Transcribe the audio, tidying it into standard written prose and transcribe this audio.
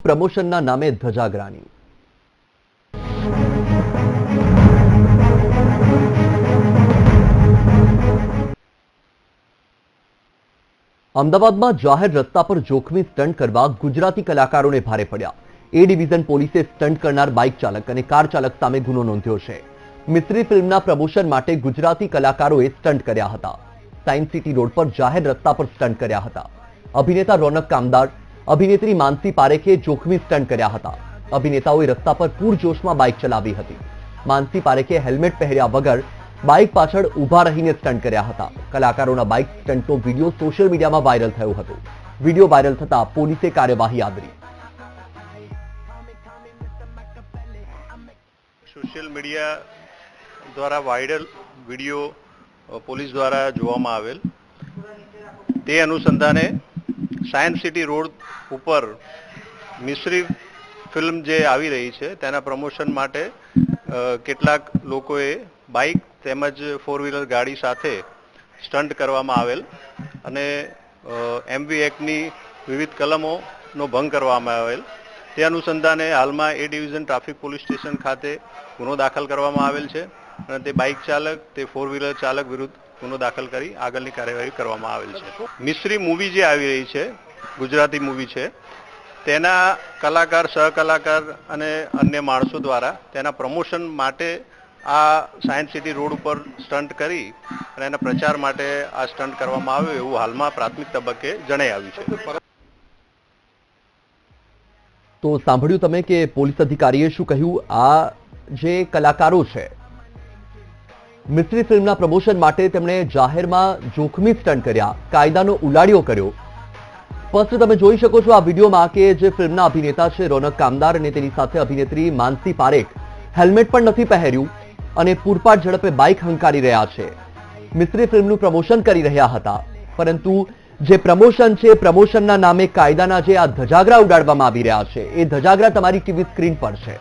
પ્રમોશનના નામે ધજાગરાની. અમદાવાદમાં જાહેર રસ્તા પર જોખમી સ્ટન્ટ કરવા ગુજરાતી કલાકારોને ભારે પડ્યા. એ ડિવિઝન પોલીસે સ્ટન્ટ કરનાર બાઇક ચાલક અને કાર ચાલક સામે ગુનો નોંધ્યો છે. મિસ્ત્રી ફિલ્મના પ્રમોશન માટે ગુજરાતી કલાકારોએ સ્ટન્ટ કર્યા હતા. સાયન્સ સિટી રોડ પર જાહેર રસ્તા પર સ્ટન્ટ કર્યા હતા. અભિનેતા રોનક કામદાર, અભિનેત્રી માનસી પારેખે જોખમી સ્ટન્ટ કર્યા હતા. અભિનેતાઓએ રસ્તા પર પૂરજોશમાં બાઇક ચલાવી હતી. માનસી પારેખે હેલ્મેટ પહેર્યા વગર બાઇક પાછળ ઊભા રહીને સ્ટન્ટ કર્યા હતા. કલાકારોના બાઇક સ્ટન્ટનો વિડીયો સોશિયલ મીડિયામાં વાયરલ થયો હતો. વિડીયો વાયરલ થતા પોલીસે કાર્યવાહી આદરી. સોશિયલ મીડિયા દ્વારા વાયરલ વિડીયો પોલીસ દ્વારા જોવામાં આવેલ. તે અનુસંધાને સાયન્સ સિટી રોડ ઉપર મિસ્ત્રી ફિલ્મ જે આવી રહી છે તેના પ્રમોશન માટે કેટલાક લોકોએ બાઇક તેમજ ફોર વ્હીલર ગાડી સાથે સ્ટન્ટ કરવામાં આવેલ અને એમવી એક્ટની વિવિધ કલમોનો ભંગ કરવામાં આવેલ. તે અનુસંધાને હાલમાં એ ડિવિઝન ટ્રાફિક પોલીસ સ્ટેશન ખાતે ગુનો દાખલ કરવામાં આવેલ છે અને તે બાઇક ચાલક, તે ફોર વ્હીલર ચાલક વિરુદ્ધ ગુનો દાખલ કરી આગળની કાર્યવાહી કરવામાં આવેલ છે. મિસ્ત્રી મૂવી જે આવી રહી છે, ગુજરાતી મૂવી છે, તેના કલાકાર, સહકલાકાર અને અન્ય માણસો દ્વારા તેના પ્રમોશન માટે આ સાયન્સ સિટી રોડ ઉપર સ્ટન્ટ કરી અને એના પ્રચાર માટે આ સ્ટન્ટ કરવામાં આવ્યો એવું હાલમાં પ્રાથમિક તબક્કે જણાઈ આવ્યું છે. તો સાંભળ્યું તમે કે પોલીસ અધિકારીએ શું કહ્યું. આ જે કલાકારો છે, મિસ્ત્રી ફિલ્મના પ્રમોશન માટે તેમણે જાહેરમાં જોખમી સ્ટન્ટ કર્યા, કાયદાનો ઉલાડિયો કર્યો. સ્પષ્ટ તમે જોઈ શકો છો આ વિડીયોમાં કે જે ફિલ્મના અભિનેતા છે રોનક કામદાર અને તેની સાથે અભિનેત્રી માનસી પારેખ હેલ્મેટ પણ નથી પહેર્યું અને પૂરપાટ ઝડપે બાઇક હંકારી રહ્યા છે. મિસ્ત્રી ફિલ્મનું પ્રમોશન કરી રહ્યા હતા, પરંતુ જે પ્રમોશન છે, પ્રમોશનના નામે કાયદાના જે આ ધજાગરા ઉડાડવામાં આવી રહ્યા છે, એ ધજાગરા તમારી ટીવી સ્ક્રીન પર છે.